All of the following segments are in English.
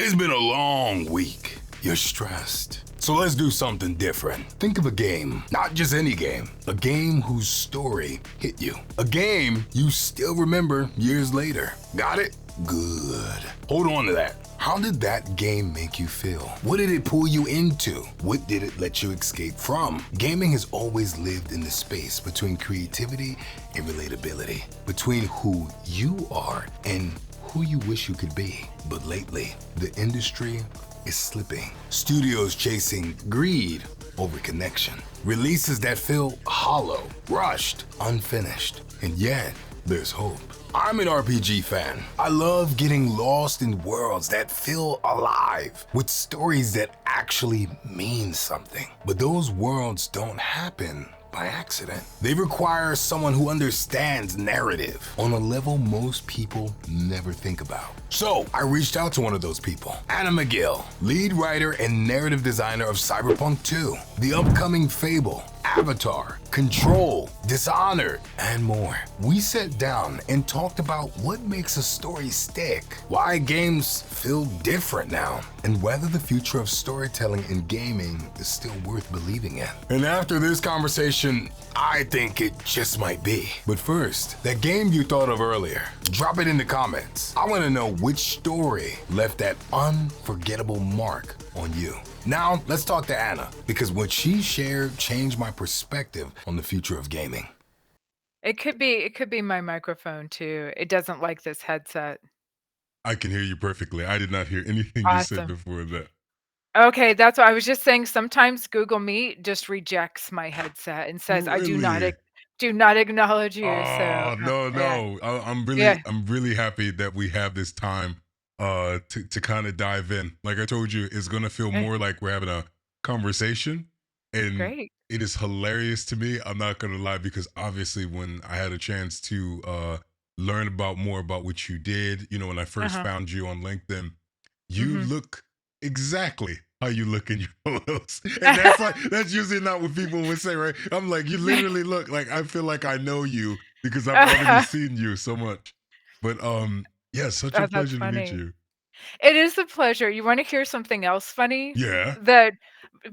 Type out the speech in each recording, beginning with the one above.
It's been a long week. You're stressed. So let's do something different. Think of a game, not just any game. A game whose story hit you. A game you still remember years later. Got it? Good. Hold on to that. How did that game make you feel? What did it pull you into? What did it let you escape from? Gaming has always lived in the space between creativity and relatability, between who you are and who you wish you could be. But lately, the industry is slipping. Studios chasing greed over connection. Releases that feel hollow, rushed, unfinished. And yet, there's hope. I'm an RPG fan. I love getting lost in worlds that feel alive, with stories that actually mean something. But those worlds don't happen by accident. They require someone who understands narrative on a level most people never think about. So I reached out to one of those people, Anna Megill, lead writer and narrative designer of Cyberpunk 2, the upcoming Fable, Avatar, Control, Dishonored, and more. We sat down and talked about what makes a story stick, why games feel different now, and whether the future of storytelling in gaming is still worth believing in. And after this conversation, I think it just might be. But first, that game you thought of earlier, drop it in the comments. I want to know which story left that unforgettable mark on you. Now, let's talk to Anna, because what she shared changed my perspective on the future of gaming. It could be my microphone too. It doesn't like this headset. I can hear you perfectly. I did not hear anything you said Awesome. before that. Okay, that's what I was just saying. Sometimes Google Meet just rejects my headset and says, "I Really? do not acknowledge you." So, Oh, no, yeah, no. yeah, I'm really happy that we have this time to kind of dive in. Like I told you, it's gonna feel eh, more like we're having a conversation. And great. it is hilarious to me. I'm not gonna lie, because obviously when I had a chance to learn about more about what you did, when I first Uh-huh. found you on LinkedIn, you Mhm. look exactly how you look in your photos. And that's usually not what people would say, right? I'm like, you literally look like, I feel like I know you because I've already seen you so much. But yeah, such a Oh, that's pleasure to meet funny. you. It is a pleasure. You wanna hear something else funny? Yeah. That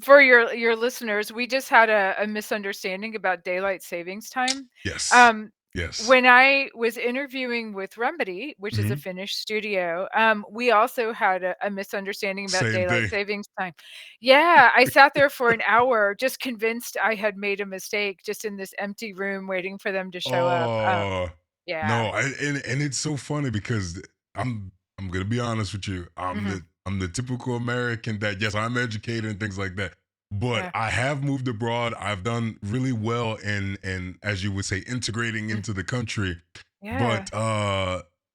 for your listeners, we just had a misunderstanding about daylight savings time. Yes. Um, Yes. when I was interviewing with Remedy, which is a Hmm. Finnish studio, we also had a misunderstanding about Same daylight thing. savings time. Yeah, I sat there for an hour just convinced I had made a mistake just in this empty room waiting for them to show up. Oh Yeah. no, and it's so funny because I'm gonna be honest with you. Mhm. I'm the typical American that, yes, I'm educated and things like that, but Yeah. I have moved abroad. I've done really well in, as you would say, integrating Mm. into the country. Yeah. But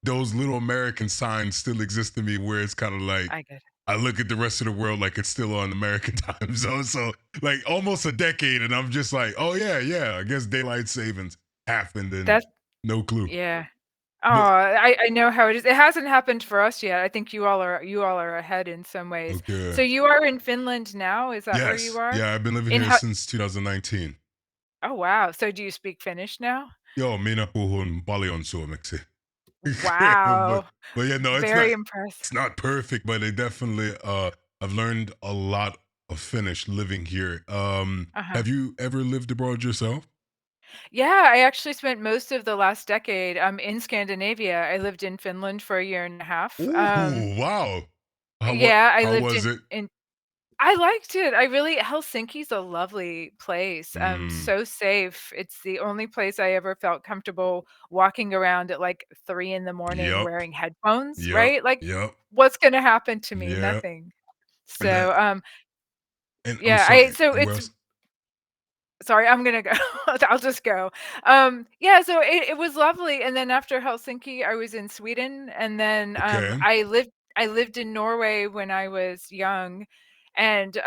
those little American signs still exist in me, where it's kind of like I get it. I look at the rest of the world like it's still on American time zone. So like almost a decade, and I'm just like, oh yeah, yeah. I guess daylight savings happened, and That's no clue. yeah. Oh, But I know how it is. It hasn't happened for us yet. I think you all are ahead in some ways. So okay, you are in Finland now? Is that where you yes, are? yeah. I've been living In here how since 2019. Oh, wow. So do you speak Finnish now? Joo, minä puhun paljon suomeksi. but Wow. but yeah, no, Very impressed. it's not perfect, but it definitely I've learned a lot of Finnish living here. Uh-huh. Have you ever lived abroad yourself? Yeah, I actually spent most of the last decade, in Scandinavia. I lived in Finland for a year and a half. Ooh, wow. Yeah, I How lived was in it? in I liked it. I really Helsinki's a lovely place, Mm, so safe. It's the only place I ever felt comfortable walking around at, like, 3 in the morning yep, wearing headphones, yep, right? Like, yep. what's gonna happen to me? Yeah, Nothing. and that So, and I'm yeah, I sorry, so and where it's else? sorry, I'm gonna go. I'll just go. Yeah, so it was lovely, and then after Helsinki, I was in Sweden, and then, Okay. I lived in Norway when I was young, and,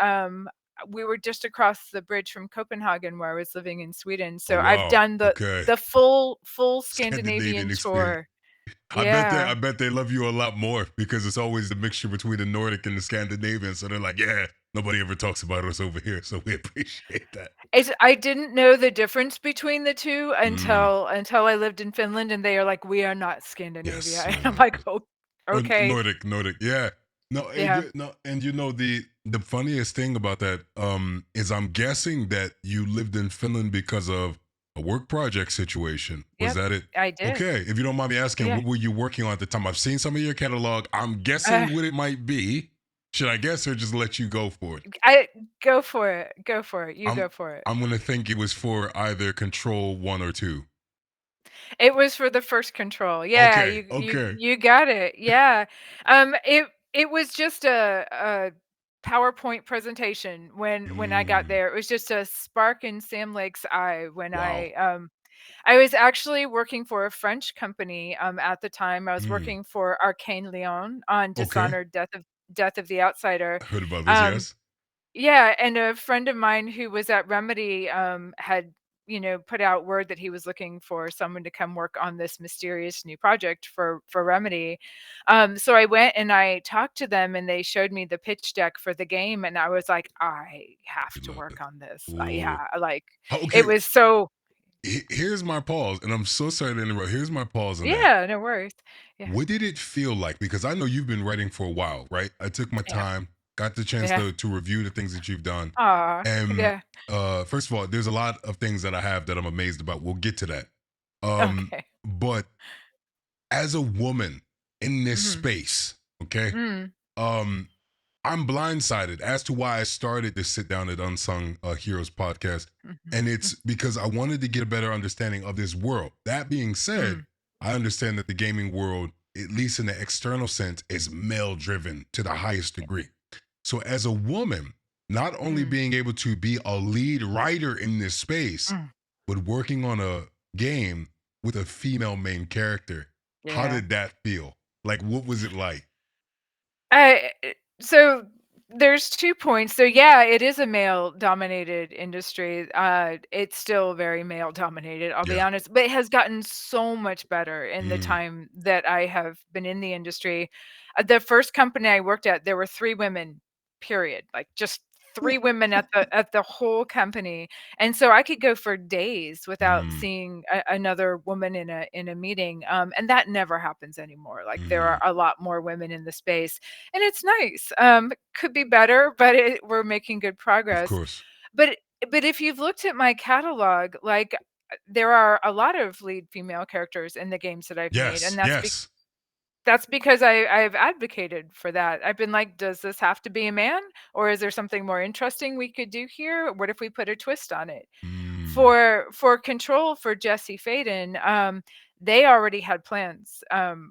we were just across the bridge from Copenhagen where I was living in Sweden, Oh, so I've wow. done the Okay. the full Scandinavian Scandinavian experience. tour. Yeah. I bet they love you a lot more because it's always the mixture between the Nordic and the Scandinavian. So they're like, yeah, nobody ever talks about us over here. So we appreciate that. I didn't know the difference between the 2 Mm, until I lived in Finland, and they are like, "We are not Scandinavia." yes. And I'm like, "Oh, Or okay." Nordic. Yeah. No, Yeah. no, and the funniest thing about that is I'm guessing that you lived in Finland because of a work project situation. Was Yep. that it? I did. Okay, if you don't mind me asking, Yeah. what were you working on at the time? I've seen some of your catalog. I'm Uh, guessing what it might be. Should I guess or just let you go for it? I Go for it. Go for it. You I'm go for it. I'm gonna think it was for either Control 1 or 2. It was for the first Control. Yeah, Okay, you okay. you got it. Yeah. It was just a PowerPoint presentation when I got Mm, there. It was just a spark in Sam Lake's eye when wow. I was actually working for a French company at the time. I was Mm, working for Arcane Leon on okay. Dishonored Death of the Outsider. I heard about this. Um Yes. Yeah, and a friend of mine who was at Remedy, had, put out word that he was looking for someone to come work on this mysterious new project for Remedy. So I went and I talked to them, and they showed me the pitch deck for the game, and I was like, I have You to love work it. on this. Oh, Yeah, like okay. it was so. Here's my pause, and I'm so sorry to interrupt. Here's my pause on that. Yeah, no worries. Yeah, What did it feel like? Because I know you've been writing for a while, right? I took my yeah, time, got the chance yeah. to review the things that you've done. Aw, And yeah. first of all, there's a lot of things that I have that I'm amazed about. We'll get to that. Okay. But as a woman in this Mhm. space, okay, Mm. um, I'm blindsided as to why I started this sit down at Unsung Heroes podcast. Mhm. And it's because I wanted to get a better understanding of this world. That being said, Mm. I understand that the gaming world, at least in the external sense, is male driven to the highest Yeah. degree. So, as a woman, not only Mm. being able to be a lead writer in this space, Mm. but working on a game with a female main character, how Yeah. did that feel? Like, what was it like? So there's 2 points. So yeah, it is a male dominated industry. It's still very male dominated, I'll be Yeah. honest, but it has gotten so much better in the Mm, time that I have been in the industry. The first company I worked at, there were 3 women, period. Like just 3 women at the whole company. And so I could go for days without mm, seeing another woman in a meeting. And that never happens anymore. Like there are mm, a lot more women in the space, and it's nice. Could be better, but we're making good of progress. course. But but if you've looked at my catalog, like there are a lot of lead female characters in the games that I've made, Yes, and yes. that's because I've advocated for that. I've been like, does this have to be a man, or is there something more interesting we could do here? What if we put a twist on it? Mm, For Control, for Jesse Faden, they already had plans,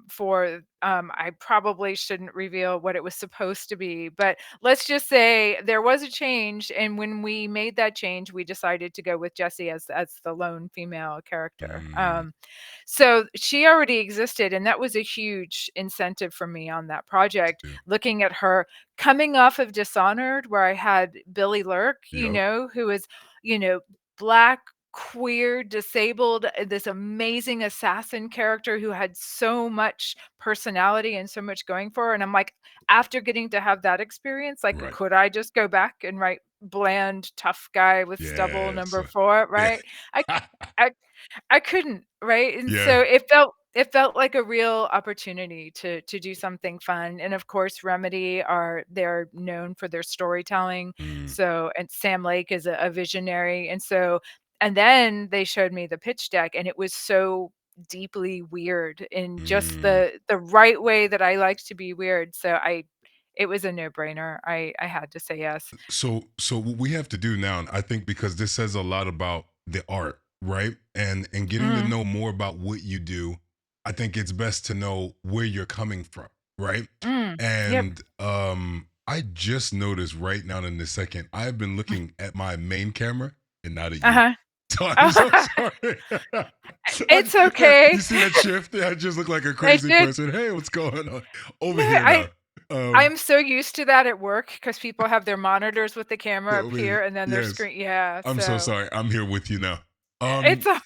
for, I probably shouldn't reveal what it was supposed to be, but let's just say there was a change, and when we made that change, we decided to go with Jessie as the lone female character. mm, So she already existed, and that was a huge incentive for me on that project, yeah, looking at her coming off of Dishonored, where I had Billy Lurk, yep, who is, black, queer, disabled, this amazing assassin character who had so much personality and so much going for her. And I'm like, after getting to have that experience, like, right. could I just go back and write bland, tough guy with stubble Yes. number 4, Yeah. right? I I I couldn't, right? And Yeah. so it felt like a real opportunity to do something fun. And of course, Remedy they're known for their storytelling. Mm, So and Sam Lake is a visionary. And then they showed me the pitch deck, and it was so deeply weird in just mm. the right way that I like to be weird. So I it was a no-brainer. I had to say yes. So what we have to do now, and I think because this says a lot about the art, right? And getting to Mm, know more about what you do, I think it's best to know where you're coming from, right? mm, yep. And I just noticed right now in this second, I've been looking at my main camera and not at you. Uh-huh. So I'm so sorry. It's okay. You see that shift? I just look like a I crazy did. person. Hey, what's going on over Yeah, here now? I'm so used to that at work because people have their monitors with the Yeah, camera up over here. here and then their Yes. screen. Yeah, I'm so so sorry. I'm here with you now. it's Um, a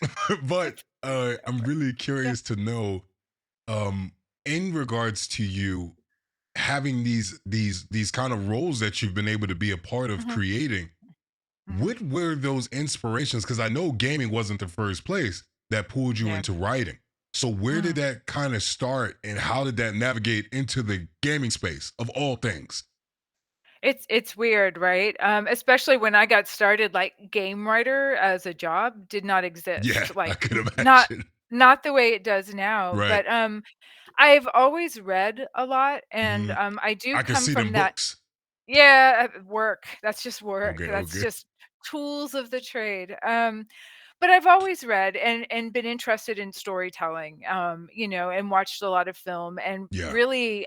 but it's I'm really yeah. curious to know, um, in regards to you having these kind of roles that you've been able to be a part of Mhm, creating. mhm. What were those inspirations? Because I know gaming wasn't the first place that pulled you Yeah. into writing. So where did Mm. that kind of start, and how did that navigate into the gaming space of all things? It's weird, right? Especially when I got started, like, game writer as a job did not Yeah, exist, I like, could not imagine. not the way it does now, Right. but, I've always read a lot, and, Hmm. I do I can come see from them that. books. Yeah, work, that's just work, Okay, that's okay. just tools of the trade, but I've always read and been interested in storytelling, and watched a lot of film, and Yeah. really,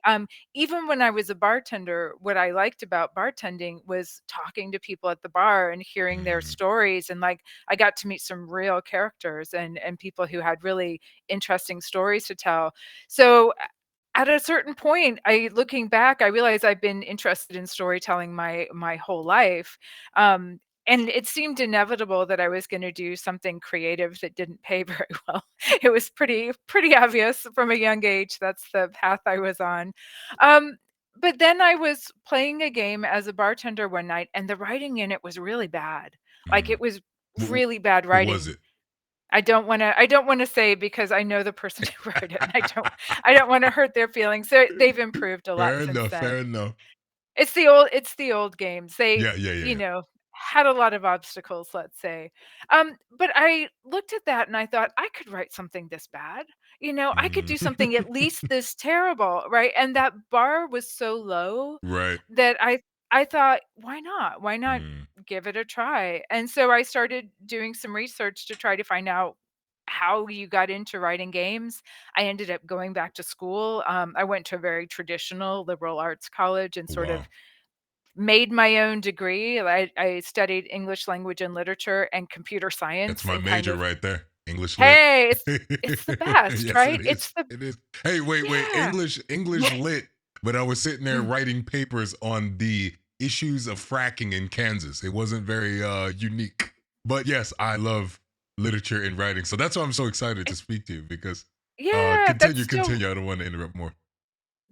even when I was a bartender, what I liked about bartending was talking to people at the bar and hearing their Mm, stories, and, like, I got to meet some real characters and people who had really interesting stories to tell. So, at a certain point, I looking back, I realized I've been interested in storytelling my whole life, and it seemed inevitable that I was gonna do something creative that didn't pay very well. It was pretty obvious from a young age that's the path I was on. But then I was playing a game as a bartender one night, and the writing in it was really bad. Like, mm. it was What, really bad what was writing. it? I don't wanna say because I know the person who wrote it, and I don't wanna hurt their feelings. They've improved a lot Fair since enough. then. Fair enough. It's the old games. They, Yeah, yeah, yeah, you yeah. know, had a lot of obstacles, let's say. But I looked at that and I thought, "I could write something this bad. I could Mm. do something at least this terrible," right? And that bar was so low Right. that I thought, "Why not? Why not Mm. give it a try?" And so I started doing some research to try to find out how you got into writing games. I ended up going back to school. I went to a very traditional liberal arts college and sort Wow. of made my own degree. I studied English language and literature and computer That's science my and kind major of, right there. English lit. hey, it's the best, Yes, it right? is. It is. Hey, wait. Yeah. English lit. But I was sitting there Mm. writing papers on the issues of fracking in Kansas. It wasn't very unique. But yes, I love literature and writing. So that's why I'm so excited to It- speak to you because yeah, continue. I don't want to interrupt more.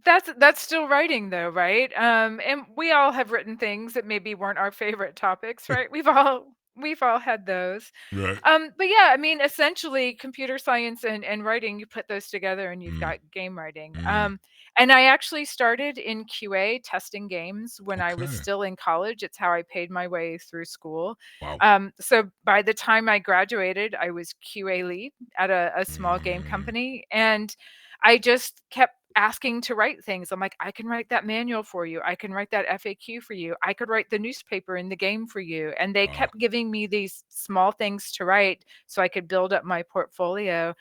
that's still writing though, right? And we all have written things that maybe weren't our favorite topics, right? We've all had those. Right. But yeah, I mean, essentially, computer science and writing, you put those together and you've Mm, got game writing. mm. And I actually started in QA testing games when I was Okay. still in college. It's how I paid my way through school. Wow. So by the time I graduated, I was QA lead at a small game Mm, company, and I just kept asking to write things. I'm like, I can write that manual for you. I can write that FAQ for you. I could write the newspaper in the game for you. And they wow. kept giving me these small things to write so I could build up my portfolio.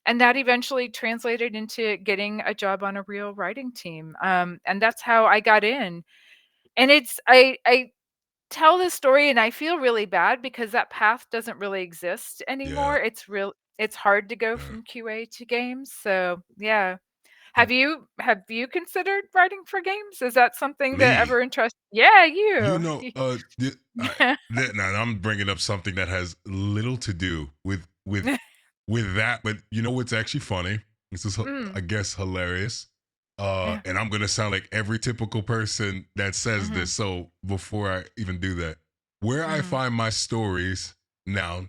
And that eventually translated into getting a job on a real writing team. And that's how I got in. And I tell this story and I feel really bad because that path doesn't really exist Yeah. anymore. It's hard to go Yeah. from QA to games. So yeah. Have you considered writing for games? Is that something that Me. ever interests? Yeah, You you. know, now I'm bringing up something that has little to do with that, but you know what's actually funny? This is, I Mm, guess, hilarious. yeah, And I'm gonna sound like every typical person that says mhm, this. So before I even do that, where I mhm, find my stories now,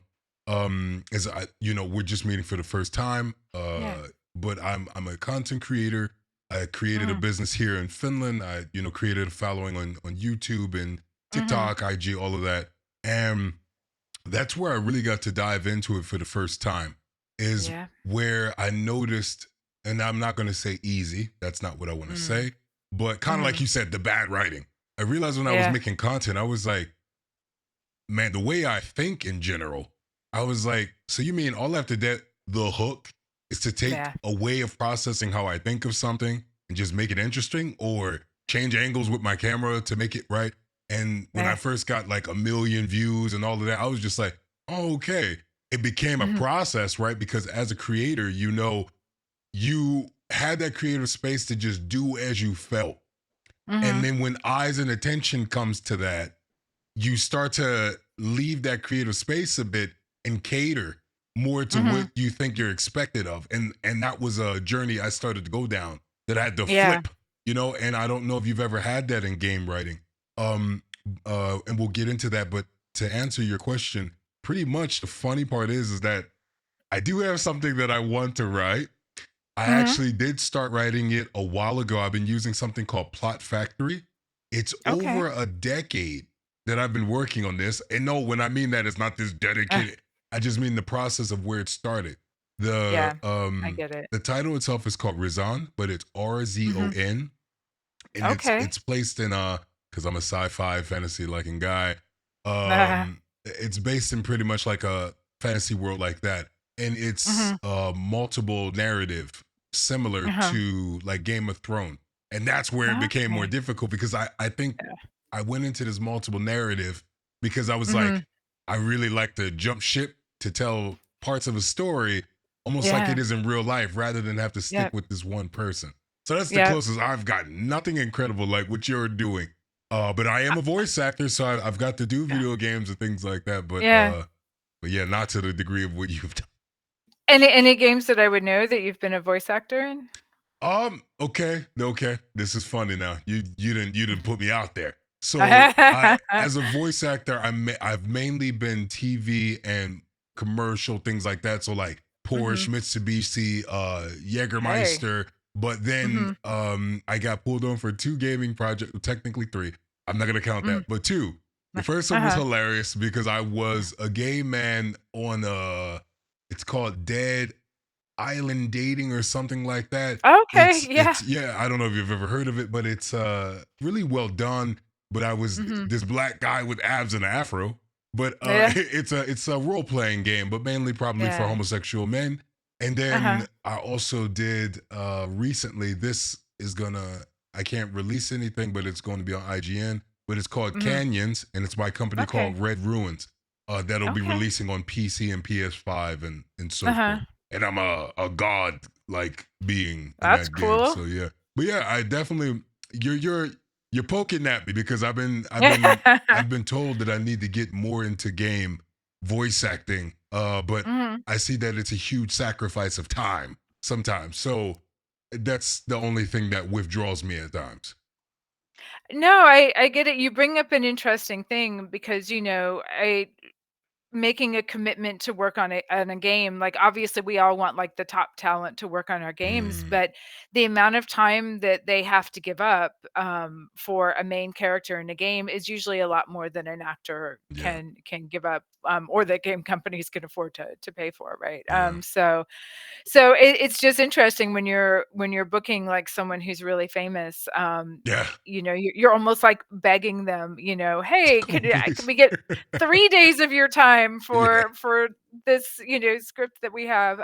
is we're just meeting for the first time. yeah, But I'm a content creator. I created a mhm, business here in Finland. I, created a following on YouTube and mhm, TikTok, IG, all of that. And that's where I really got to dive into it for the first time, is yeah, where I noticed, and I'm not going to say easy, that's not what I want to mm, say, but kind of like mhm, you said, the bad writing. I realized when I was yeah, making content, I was like, man, the way I think in general, I was like, so you mean all after that, the hook is to take yeah, a way of processing how I think of something and just make it interesting, or change angles with my camera to make it right? And when I yeah, first got like a million views and all of that, I was just like, oh, okay. It became a mhm, process, right? Because as a creator, you had that creative space to just do as you felt. And mhm, then when eyes and attention comes to that, you start to leave that creative space a bit and cater more to what mhm, you think you're expected of. And that was a journey I started to go down, that I had to yeah, flip, and I don't know if you've ever had that in game writing. And we'll get into that, but to answer your question, pretty much the funny part is that I do have something that I want to write. I Mhm. actually did start writing it a while ago. I've been using something called Plot Factory. It's Okay. over a decade that I've been working on this. And no, when I mean that, it's not this Uh, dedicated. I just mean the process of where it started. The yeah, I get it. the title itself is called Rizon, but it's Mhm. RZON, and Okay. it's placed in because I'm a sci-fi fantasy liking guy. Uh-huh. It's based in pretty much like a fantasy world like that, and it's Mhm. multiple narrative similar Uh-huh. to like Game of Thrones, and that's where it became more Okay. difficult because I think Yeah. I went into this multiple narrative because I was Mhm. like, I really like to jump ship to tell parts of a story almost like it Yeah. is in real life rather than have to stick Yep. with this one person. So that's the Yep. closest I've gotten. Nothing incredible like what you're doing. But I Uh, am a voice actor, so I've got to do video games and things like that. yeah. But yeah, not to the degree of what you've done. Any games that I would know that you've been a voice actor in? Okay. This is funny now. You didn't put me out there. So I, as a voice actor, I've mainly been TV and commercial things like that. So like Porsche, Mhm. Mitsubishi, Hey. Jägermeister. But then Mhm. I got pulled on for two gaming projects, technically three. I'm not gonna count Mm. that, but two. The first one was Uh-huh. hilarious because I was a gay man on it's called Dead Island Dating or something like that. Okay, yeah. It's yeah, I don't know if you've ever heard of it, but it's really well done. But I was Mhm. this black guy with abs and an afro. But Yeah. it's a role playing game, but mainly probably for Yeah. homosexual men. And then Uh-huh. I also did recently. This is gonna I can't release anything, but it's going to be on IGN. But it's called Mhm. Canyons, and it's by a company Okay. called Red Ruins. That'll be Okay. releasing on PC and PS5 and so Uh-huh. forth, and I'm a god like being in That's that game. cool. So yeah, but yeah, I definitely you're poking at me because I've been told that I need to get more into game voice acting. But Mhm. I see that it's a huge sacrifice of time sometimes. So that's the only thing that withdraws me at times. No, I get it. You bring up an interesting thing because, I making a commitment to work on a game, like, obviously, we all want, like, the top talent to work on our games, Mm, but the amount of time that they have to give up, for a main character in a game is usually a lot more than an actor yeah, can give up, or that game companies can afford to pay for, right? yeah, So it's just interesting when you're booking, like, someone who's really famous, yeah. you're almost, like, begging them, "Hey, Oh, could please. we get 3 days of your time Yeah. for this, script that we have?"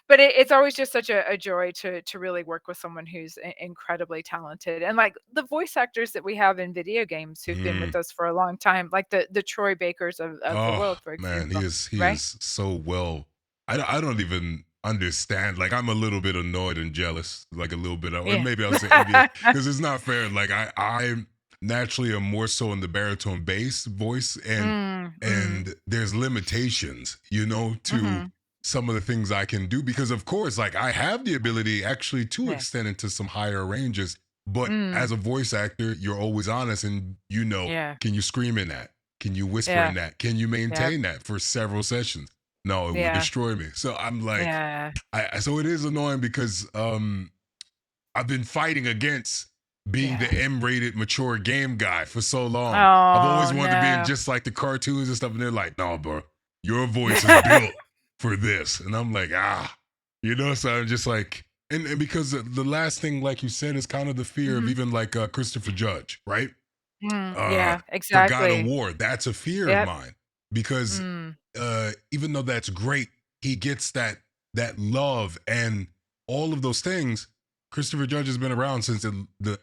But it's always just such a joy to really work with someone who's incredibly talented, and, like, the voice actors that we have in video games who've been Mm. with us for a long time, like the Troy Bakers of the Oh world, for man, he example, is he right? is so well. I don't even understand. Like I'm a little bit annoyed and jealous, like a little bit, or Yeah. maybe I'll say envious, because it's not fair. Like I naturally am more so in the baritone bass voice, Mm, mm, and there's limitations, to mhm. some of the things I can do because of course, like I have the ability actually to Yeah. extend into some higher ranges. But as Mm, a voice actor, you're always honest, and yeah, can you scream in that? Can you whisper in yeah, that? Can you yep, maintain that for several sessions? No, it would yeah, destroy me. So I'm like, yeah, so it is annoying because I've been fighting against being yeah. the M-rated mature game guy for so long. I've always Oh, wanted to be in no. just like the cartoons and stuff, and they're like, no, bro, your voice is built for this. And I'm like, so I'm just like, and because the last thing, like you said, is kind of the fear of Mhm. even like Christopher Judge, right? Yeah, For God of exactly. War. That's a fear of Yep. mine because Mm, even though that's great, he gets that love and all of those things. Christopher Judge has been around since the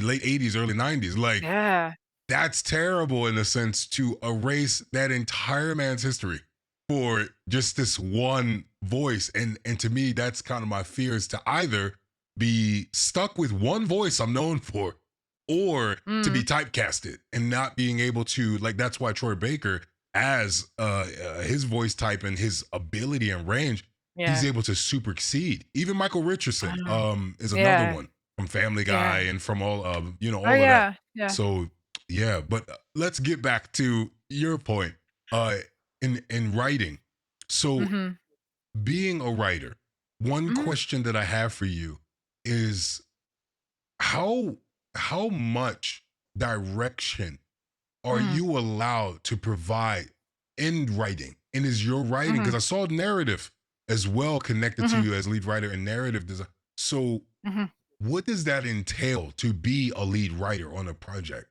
late 80s, early 90s. Like yeah, that's terrible in a sense to erase that entire man's history for just this one voice. And to me, that's kind of my fear is to either be stuck with one voice I'm known for or to be mm, typecasted and not being able to like that's why Troy Baker as his voice type and his ability and range he's yeah. able to supersede even Michael Richardson Uh, is another yeah, one from Family Guy yeah. and from Oh, all of that. yeah, yeah. So yeah, but let's get back to your point uh in writing. So Mhm. being a writer, one Mhm, question that I have for you is how how much direction are mhm, you allowed to provide in writing? And is your writing, because mhm, I saw narrative as well connected to mhm, you as lead writer and narrative design. So mhm. what does that entail to be a lead writer on a project?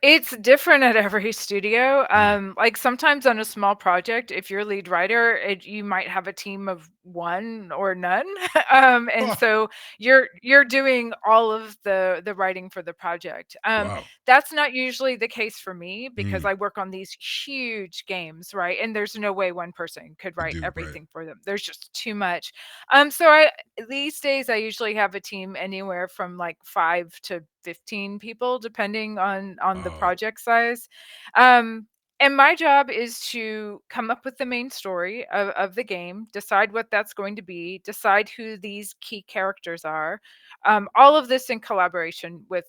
It's different at every studio. Mm. Like sometimes on a small project, if you're lead writer, you might have a team of one or none, and Ah, so you're doing all of the writing for the project. wow. That's not usually the case for me because Mm, I work on these huge games, right? And there's no way one person could I write do, right. everything for them. There's just too much. So I these days I usually have a team anywhere from like 5 to 15 people depending on the Wow. project size. Um and my job is to come up with the main story of the game, decide what that's going to be, decide who these key characters are. All of this in collaboration with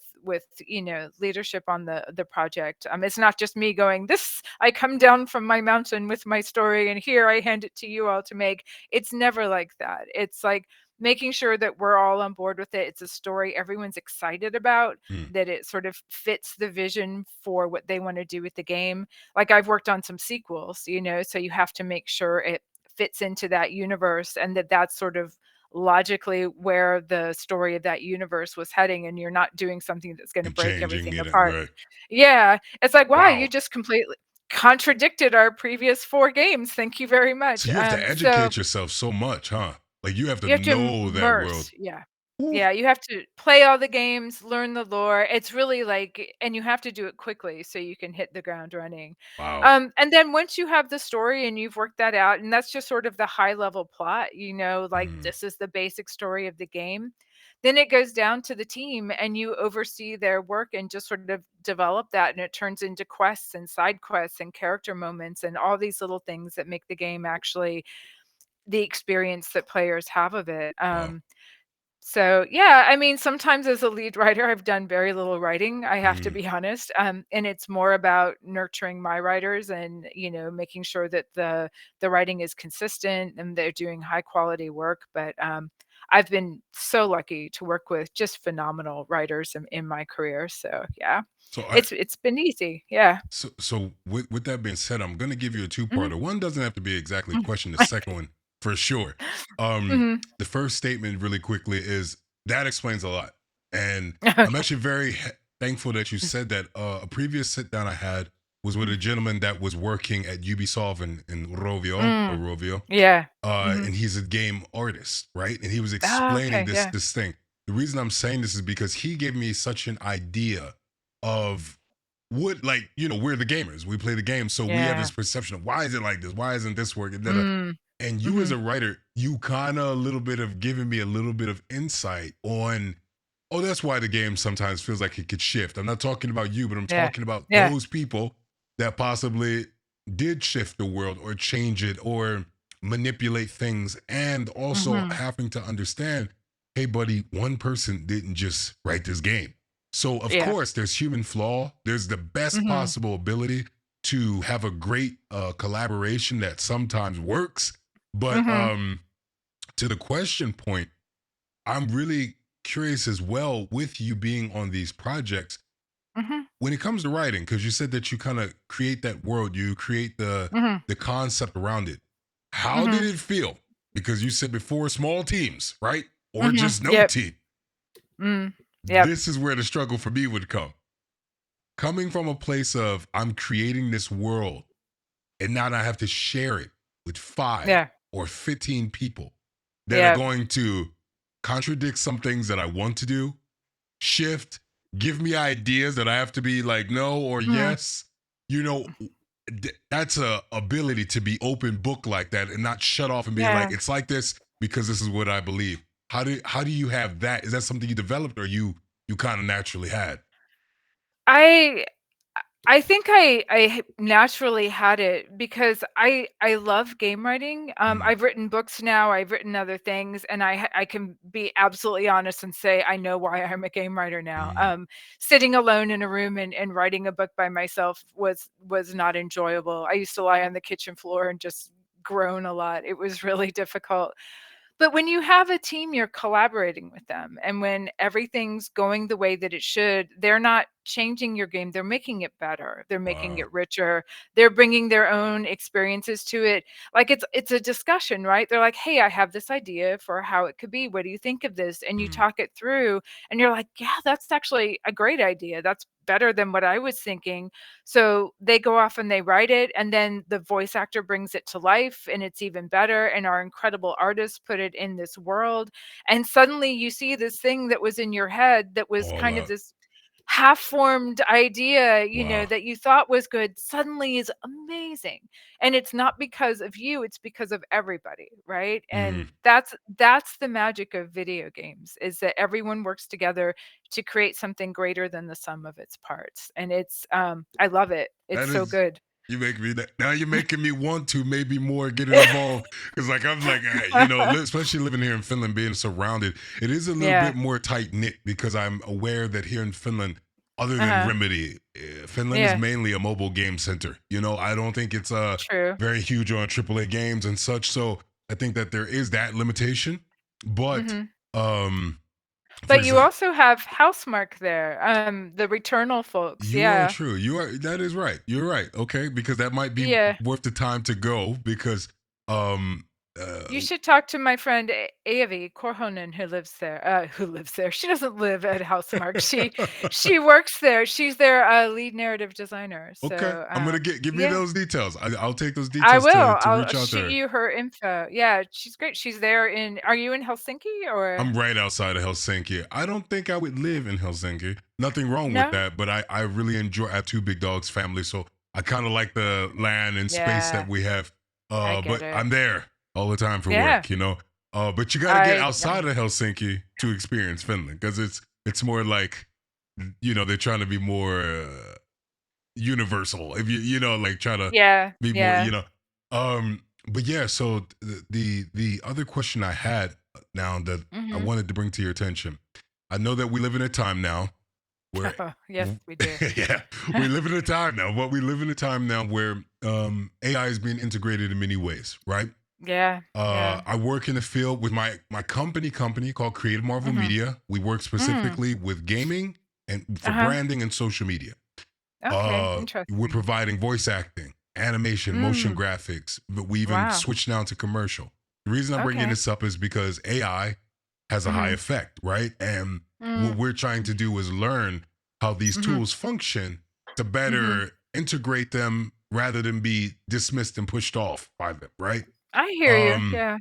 leadership on the project. It's not just me going, this I come down from my mountain with my story and here I hand it to you all to make. It's never like that. It's like making sure that we're all on board with it. It's a story everyone's excited about, Mm, that it sort of fits the vision for what they want to do with the game. Like I've worked on some sequels, so you have to make sure it fits into that universe and that that's sort of logically where the story of that universe was heading, and you're not doing something that's going to and break changing everything it, apart. right. Yeah, it's like, wow, you Wow. just completely contradicted our previous 4 games. Thank you very much. So you have to So educate yourself so much, huh? Like you have to you have to know that world. immerse, yeah. Ooh, Yeah, you have to play all the games, learn the lore. It's really like, and you have to do it quickly so you can hit the ground running. wow. And then once you have the story and you've worked that out, and that's just sort of the high level plot, like Mm, this is the basic story of the game. Then it goes down to the team and you oversee their work and just sort of develop that. And it turns into quests and side quests and character moments and all these little things that make the game actually the experience that players have of it. wow. So yeah, I mean, sometimes as a lead writer, I've done very little writing. I have to Mm. be honest, and it's more about nurturing my writers and making sure that the writing is consistent and they're doing high quality work. But I've been so lucky to work with just phenomenal writers in my career. So yeah, So I it's been easy. Yeah. so with that being said, I'm gonna give you a Hmm. two-parter. One doesn't have to be exactly a question, the second one for sure. Hmm. The first statement really quickly is that explains a lot. And I'm Okay. actually very thankful that you said that. A previous sit down I had was with a gentleman that was working at Ubisoft in Mm. Rovio. Yeah. Hmm. And he's a game artist, right? And he was Ah, explaining okay. Yeah. this thing. The reason I'm saying this is because he gave me such an idea of what, like, we're the gamers, we play the game, so we have Yeah. this perception of why is it like this, why isn't this working, da, da. Mm. And you as Hmm. a writer, you kind of a little bit of giving me a little bit of insight on, oh, that's why the game sometimes feels like it could shift. I'm not talking about you, but I'm Yeah. talking about Yeah. those people that possibly did shift the world or change it or manipulate things, and also Mhm. having to understand, hey buddy, one person didn't just write this game. So of Yeah. course there's human flaw, there's the best Mhm. possible ability to have a great collaboration that sometimes works, but Mhm. to the question point, I'm really curious as well with you being on these projects Mhm. when it comes to writing, because you said that you kind of create that world, you create Mhm. the concept around it. How did Mhm. it feel? Because you said before small teams, right? Or Mhm. just no Yep. team. Mm. Yep. This is where the struggle for me would come. Coming from a place of I'm creating this world and now I have to share it with 5 Yeah. or 15 people that are Yep. going to contradict some things that I want to do, shift, give me ideas that I have to be like no or Mhm. yes. You know, that's a ability to be open book like that and not shut off and being like Yeah. it's like this because this is what I believe. How do you have that? Is that something you developed or you kind of naturally had? I I think I naturally had it because I love game writing. Mm, I've written books now. I've written other things, and I can be absolutely honest and say I know why I'm a game writer now. mm, Sitting alone in a room and writing a book by myself was not enjoyable. I used to lie on the kitchen floor and just grown a lot. It was really difficult. But when you have a team, you're collaborating with them. And when everything's going the way that it should, they're not changing your game. They're making it better. They're making Wow. it richer. They're bringing their own experiences to it. Like it's a discussion, right? They're like, "Hey, I have this idea for how it could be. What do you think of this?" And you Mm. talk it through and you're like, "Yeah, that's actually a great idea. That's better than what I was thinking." So they go off and they write it, and then the voice actor brings it to life, and it's even better. And our incredible artists put it in this world. And suddenly you see this thing that was in your head that was All kind of up. this half-formed idea, Wow. that you thought was good, suddenly is amazing. And it's not because of you, it's because of everybody, right? Mm. And that's the magic of video games, is that everyone works together to create something greater than the sum of its parts. And it's I love it. It's That so is, good. you make me now. You're making me want to maybe more get involved because, like, I'm like, especially living here in Finland, being surrounded, it is a little Yeah. bit more tight knit because I'm aware that here in Finland, other than Uh-huh. Remedy, Finland is Yeah. mainly a mobile game center. I don't think it's True. very huge on AAA games and such. So I think that there is that limitation. But Mhm. um, for But you example. also have Housemarque there, the Returnal folks. You are Yeah. true. That is right. You're right. Okay, because that might be Yeah. worth the time to go because um You uh should talk to my friend Avi Korhonen, who lives there. Who lives there? She doesn't live at Housemarque. She works there. She's their lead narrative designer. okay, So I'm gonna give me yeah, those details. I'll take those I details will. to I'll reach out to shoot her. you her info. Yeah, she's great. She's there in. Are you in Helsinki or I'm right outside of Helsinki. I don't think I would live in Helsinki. Nothing wrong with no? that, but I really enjoy. I have two big dogs family, so I kind of like the land and space that Yeah, we have. I get But it. I'm there all the time for Yeah, work. But you got to get I. outside of Helsinki to experience Finland because it's more like they're trying to be more universal. If like try to Yeah, be more yeah. But yeah, so the other question I had now that I Mhm. wanted to bring to your attention. I know that we live in a time now where Yes, we do. yeah, we live in a time now, but we live in a time now where AI is being integrated in many ways, right? Yeah, yeah. I work in the field with my company called Creative Marvel Mhm. Media. We work Mm. specifically with gaming and for Uh-huh. branding and social media. Okay, We're interesting. providing voice acting, animation, motion Mm. graphics, but we even Wow. switched now to commercial. The reason I'm bringing Okay. this up is because AI has a high Mhm. effect, right? And what Mm. we're trying to do is learn how these Mhm. tools function to Mhm. better integrate them rather than be dismissed and pushed off by them, right? I hear you. Um, Yeah.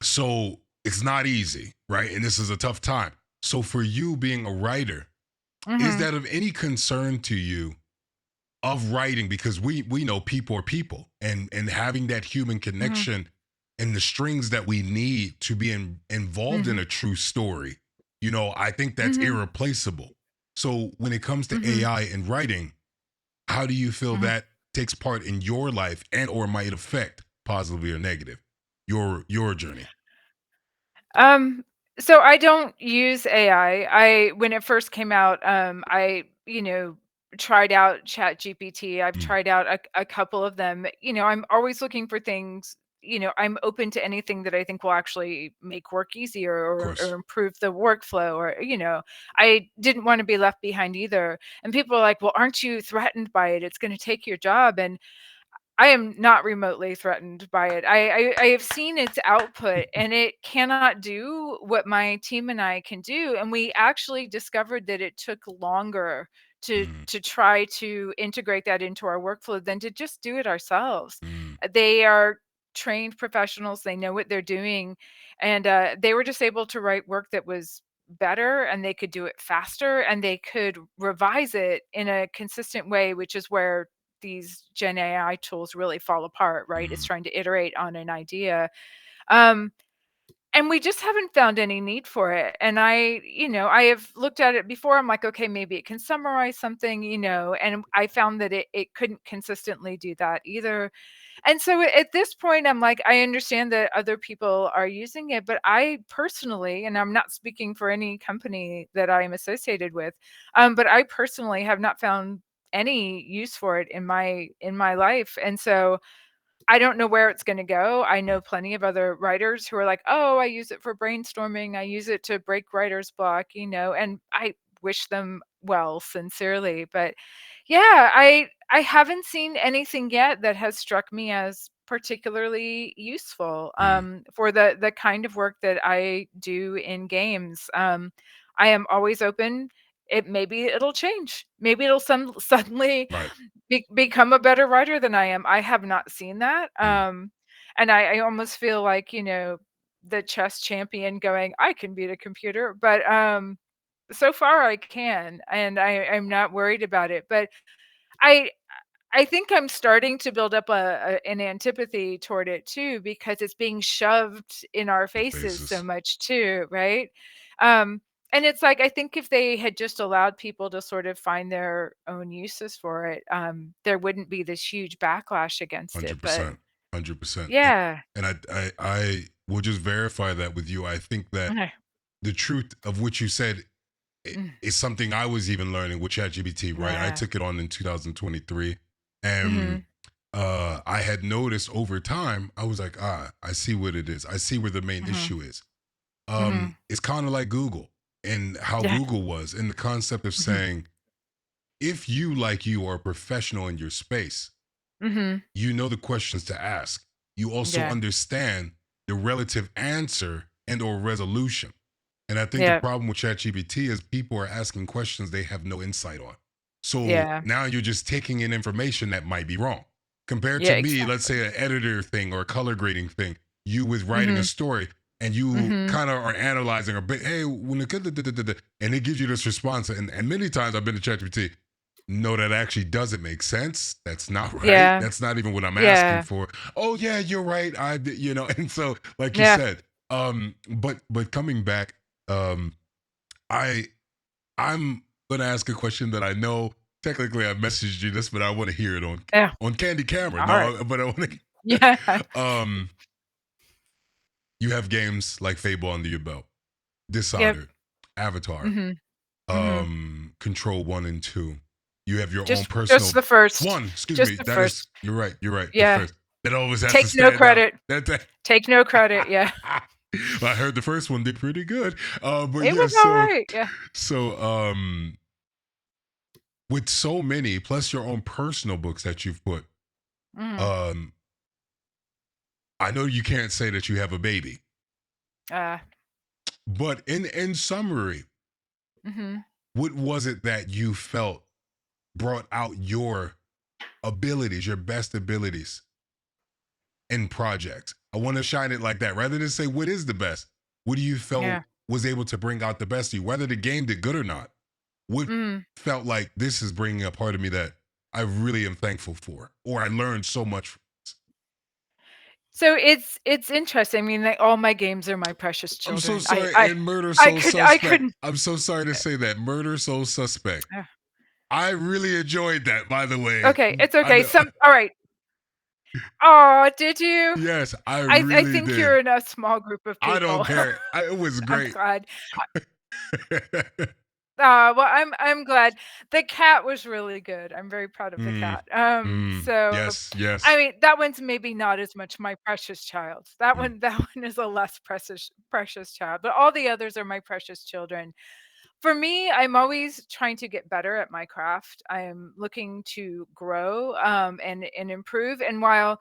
so it's not easy, right? And this is a tough time. So for you being a writer, is Mhm. that of any concern to you of writing? Because we know people are people, and having that human Mhm. connection and the strings that we need to be involved in Mhm. a true story, I think that's Mhm. irreplaceable. So when it comes to Mhm. AI and writing, how do you feel Mhm. that takes part in your life and or might affect positively or negative your journey? Um, so I don't use AI. I when it first came out, I, tried out ChatGPT. I've Mm, tried out a couple of them. I'm always looking for things, I'm open to anything that I think will actually make work easier of or course. improve the workflow or, I didn't want to be left behind either. And people are like, "Well, aren't you threatened by it? It's going to take your job." And I am not remotely threatened by it. I have seen its output, and it cannot do what my team and I can do, and we actually discovered that it took longer Mm, to try to integrate that into our workflow than to just do it ourselves. mm, They are trained professionals, they know what they're doing, and, they were just able to write work that was better, and they could do it faster, and they could revise it in a consistent way, which is where these Gen AI tools really fall apart, right? It's mm, trying to iterate on an idea. Um, and we just haven't found any need for it. And I have looked at it before. I'm like, okay, maybe it can summarize something, and I found that it couldn't consistently do that either. And so at this point, I'm like, I understand that other people are using it, but I personally, and I'm not speaking for any company that I'm associated with, but I personally have not found any use for it in my life. And so I don't know where it's going to go. I know plenty of other writers who are like, "Oh, I use it for brainstorming. I use it to break writer's block," and I wish them well sincerely. But yeah, I haven't seen anything yet that has struck me as particularly useful Mm, for the kind of work that I do in games. I am always open. Maybe it'll change. Maybe it'll suddenly right. become a better writer than I am. I have not seen that. Mm, And I almost feel like, the chess champion going, I can beat a computer, but so far I can, and I'm not worried about it. But I I think I'm starting to build up an antipathy toward it too, because it's being shoved in our the faces so faces. much too, right? Um, and it's like I think if they had just allowed people to sort of find their own uses for it, there wouldn't be this huge backlash against it. But 100%. 100%. yeah, And I will just verify that with you. I think that okay. the truth of what you said Mm, is something I was even learning with ChatGPT, right? I yeah. took it on in 2023. And Mhm. I had noticed over time, I was like, I see what it is. I see where the main Mhm. issue is. Mhm. It's kind of like Google and how Yeah. Google was in the concept of Mhm. saying, if you, like you, are a professional in your space, Mhm. you know the questions to ask. You also Yeah. understand the relative answer and or resolution. And I think the Yeah. problem with ChatGPT is people are asking questions they have no insight on. So Yeah. now you're just taking in information that might be wrong. Compared Yeah. to me, let's Exactly. say an editor thing or a color grading thing, you with writing a Mhm. story and you Mhm. kind of are analyzing a bit, hey, when it and it gives you this response. And many times I've been to ChatGPT, no, that actually doesn't make sense. That's not right. Yeah. That's not even what I'm asking Yeah. for. Oh yeah, you're right. And so like you Yeah. said, but coming back, um, I I'm gonna ask a question that I know technically I messaged you this, but I want to hear it Yeah. on Candy Camera. All right. No, but I want to. Yeah. um, you have games like Fable under your belt, Yep. Dishonored, Avatar, Mhm. Mhm. Control 1 and 2. You have your own Just personal the first. one. Excuse Just me. the That is, first. you're right. You're right. The Yeah. first that always has to Take no stand out. credit. That. Take no credit. Yeah. I heard the first one did pretty good. But It yeah, was all right. Yeah. so with so many, plus your own personal books that you've put, Mhm. um, I know you can't say that you have a baby, Uh, but in summary, mhm. what was it that you felt brought out your abilities, your best abilities in projects? I want to shine it like that. Rather than say what is the best, what do you felt Yeah. was able to bring out the best of you, whether the game did good or not? What Mm. felt like this is bringing a part of me that I really am thankful for, or I learned so much from this? So it's interesting. I mean, like, all my games are my precious I'm so children. sorry. I And Murder I Soul could I Suspect. couldn't. I'm so sorry to say that. Murder Soul Suspect. uh, I really enjoyed that, by the way. Okay, it's I okay. know. Some all right. Oh, did you? Yes, I I really think did. you're in a small group of I don't people. care. It was I'm great. glad. Well, I'm glad. The cat was really good. I'm very proud of the Mm, cat. mm, So yes, I yes. mean, that one's maybe not as much my precious child. That Mm, one that one is a less precious child, but all the others are my precious children. For me, I'm always trying to get better at my craft. I am looking to grow and improve. And while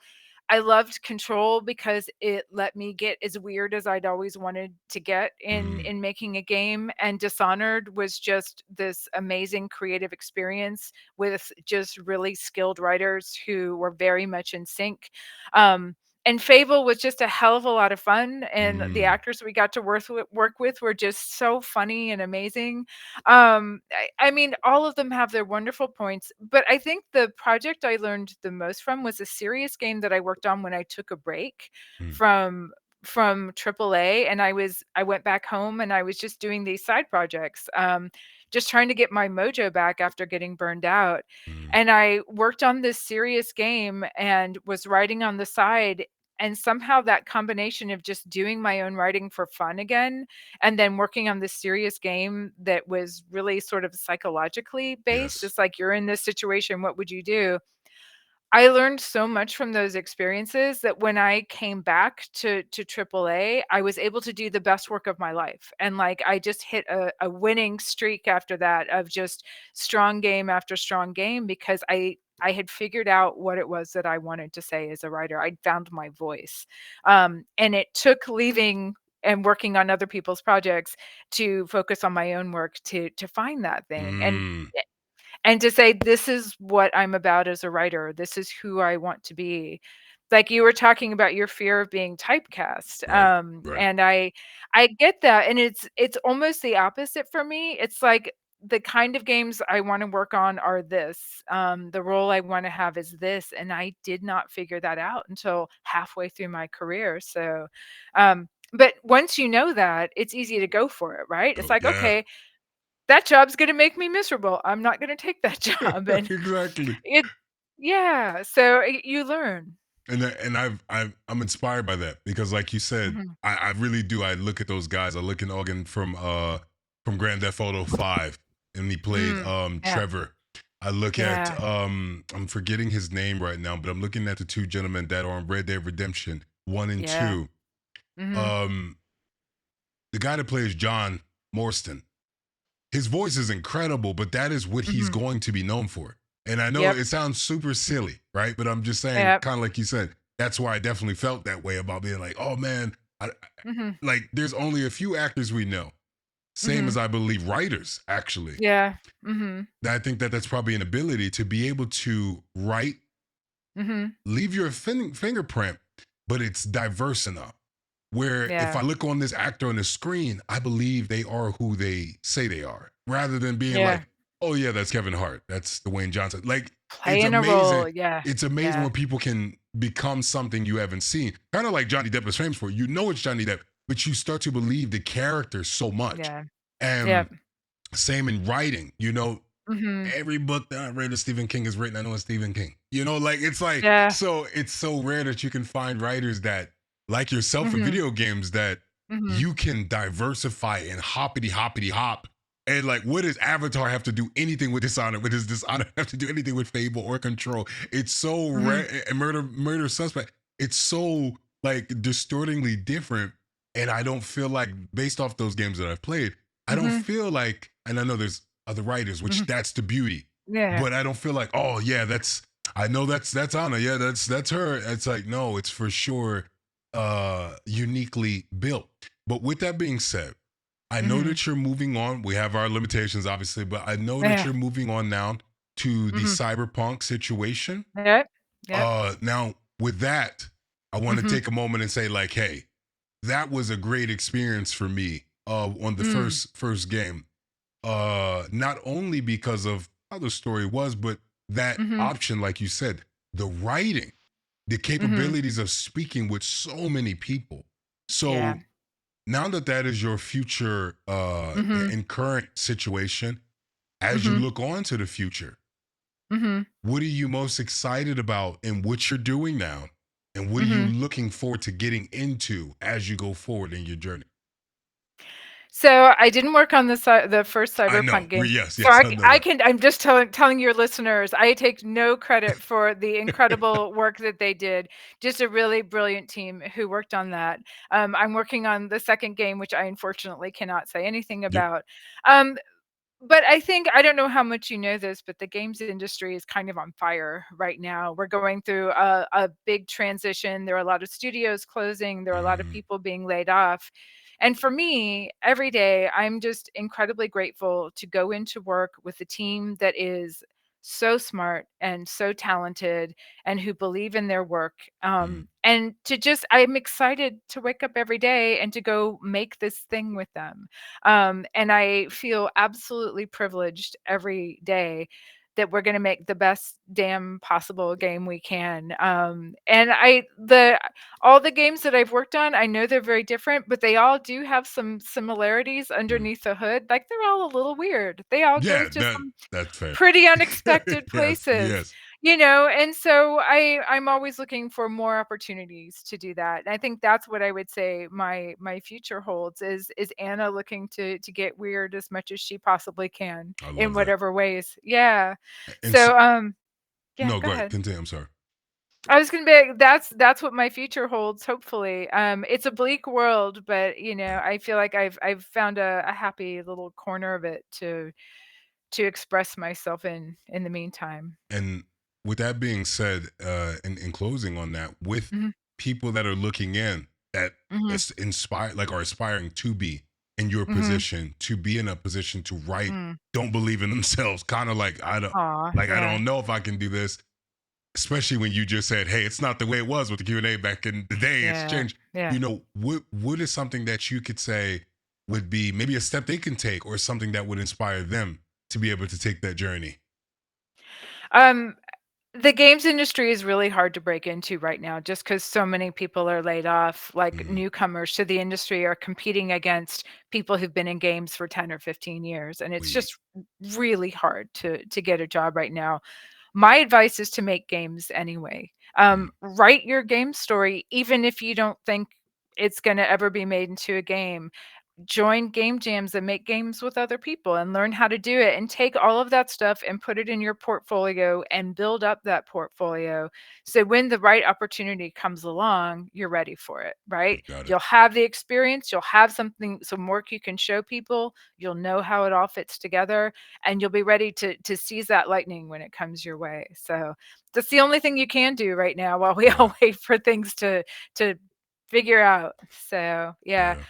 I loved Control because it let me get as weird as I'd always wanted to get mm, in making a game, and Dishonored was just this amazing creative experience with just really skilled writers who were very much in sync. Um, and Fable was just a hell of a lot of fun, and the mm, actors we got to work with were just so funny and amazing. I mean, all of them have their wonderful points, but I think the project I learned the most from was a serious game that I worked on when I took a break mm, from AAA, and I went back home and I was just doing these side projects, just trying to get my mojo back after getting burned out. mm. And I worked on this serious game and was writing on the side, and somehow that combination of just doing my own writing for fun again and then working on this serious game that was really sort of psychologically based. Yes. It's like, you're in this situation, what would you do? I learned so much from those experiences that when I came back to AAA, I was able to do the best work of my life. And like I just hit a winning streak after that of just strong game after strong game because I had figured out what it was that I wanted to say as a writer. I'd found my voice. And it took leaving and working on other people's projects to focus on my own work to find that thing. Mm, And to say, "This is what I'm about as a writer. This is who I want to be." Like you were talking about your fear of being typecast, right, right. and I get that, and it's almost the opposite for me. It's like the kind of games I wanna work on are this, the role I wanna have is this, and I did not figure that out until halfway through my career, so, but once you know that, it's easy to go for it, right? It's Oh, like, yeah. "Okay, that job's gonna make me miserable. I'm not gonna take that job, and Exactly. it yeah, so you learn. And I'm inspired by that because, like you said, Mhm. I really do. I look at those guys. I look at Logan from Grand Theft Auto 5, and he played Mm. Yeah, Trevor. I look at yeah, I'm forgetting his name right now, but I'm looking at the two gentlemen that are on Red Dead Redemption 1 and yeah. 2. Mhm, Um, the guy that plays John Morston, his voice is incredible, but that is what he's mhm. going to be known for. And I know Yep, it sounds super silly, right? But I'm just saying, yep. kind of like you said, that's why I definitely felt that way about being like, oh man, Mhm, like there's only a few actors we know, same mhm. as I believe writers actually. Yeah. Mhm, That I think that that's probably an ability to be able to write, mhm. leave your fingerprint, but it's diverse enough. Where if Yeah, I look on this actor on the screen, I believe they are who they say they are, rather than being yeah. like, oh yeah, that's Kevin Hart, that's Dwayne Johnson. Like it's Playing a amazing. role, yeah, It's amazing yeah, when people can become something you haven't seen. Kind of like Johnny Depp is famous for. You know it's Johnny Depp, but you start to believe the character so much. yeah. And Yep. same in writing, Mhm. every book that I read of Stephen King is written. I know it's Stephen King. Like it's like Yeah. so it's so rare that you can find writers that like yourself in Mhm, video games that mhm, you can diversify and hoppity hoppity hop. And like, what does Avatar have to do anything with Dishonored? What does Dishonored have to do anything with Fable or Control? It's so mhm, rare. And Murder Suspect. It's so like distortingly different. And I don't feel like, based off those games that I've played, I don't mhm, feel like, and I know there's other writers, which mhm. that's the beauty. Yeah. But I don't feel like, oh yeah, I know that's Anna. Yeah, that's her. It's like, no, it's for sure uniquely built. But with that being said, I know Mhm. that you're moving on. We have our limitations, obviously, but I know that Yeah. you're moving on now to the Mhm. cyberpunk situation. Yep, yep. Now with that, I want to Mhm. take a moment and say, like, hey, that was a great experience for me on the Mm. first game. Not only because of how the story was, but that Mhm, option, like you said, the writing, the mhm. capabilities of speaking with so many people. Yeah. So now that that is your future Mhm, and current situation, as you mhm, look on to the future, mhm, what are you most excited about in what you're doing now? And what are you mhm. looking forward to getting into as you go forward in your journey? So, I didn't work on the first I know. Cyberpunk game, Yes, so yes, I know I that. can I'm just telling your listeners, I take no credit for the incredible work that they did. Just a really brilliant team who worked on that. I'm working on the second game, which I unfortunately cannot say anything Yep. about. Um, but I think I don't know how much you know this, but the games industry is kind of on fire right now. We're going through a big transition. There are a lot of studios closing. There are a lot of Mm, people being laid off. And for me, every day, I'm just incredibly grateful to go into work with a team that is so smart and so talented and who believe in their work. mm, And to just, I'm excited to wake up every day and to go make this thing with them. And I feel absolutely privileged every day that we're going to make the best damn possible game we can. And all the games that I've worked on, I know they're very different, but they all do have some similarities mm. underneath the hood. Like they're all a little weird. They all go Yeah, to that some that's fair. pretty unexpected Yes, places, yes. and so I'm always looking for more opportunities to do that. And I think that's what I would say my future holds is Anna looking to get weird as much as she possibly can I in love that. whatever ways. Yeah. And so, So, yeah, no, go go ahead. ahead. Continue. I'm sorry. I was gonna be that's what my future holds, hopefully. It's a bleak world, but Yeah. I feel like I've found a happy little corner of it to express myself in the meantime. And with that being said, in closing on that, with Mhm, people that are looking in that mhm, inspire like are aspiring to be in your mhm, position, to be in a position to write, mm. don't believe in themselves, kind of like Aw, I yeah, don't know if I can do this, especially when you just said, hey, it's not the way it was with the Q&A back in the day, it's yeah, changed. yeah. What is something that you could say would be maybe a step they can take or something that would inspire them to be able to take that journey? Um, the games industry is really hard to break into right now just because so many people are laid off, like, Mm, newcomers to the industry are competing against people who've been in games for 10 or 15 years, and it's we just really hard to get a job right now. My advice is to make games anyway. mm, Write your game story even if you don't think it's gonna ever be made into a game. Join game jams and make games with other people and learn how to do it and take all of that stuff and put it in your portfolio and build up that portfolio so when the right opportunity comes along you're ready for it, right? got it. You'll have the experience, you'll have some work you can show people, you'll know how it all fits together, and you'll be ready to seize that lightning when it comes your way. So that's the only thing you can do right now while we Yeah. all wait for things to figure out. So yeah, Yeah.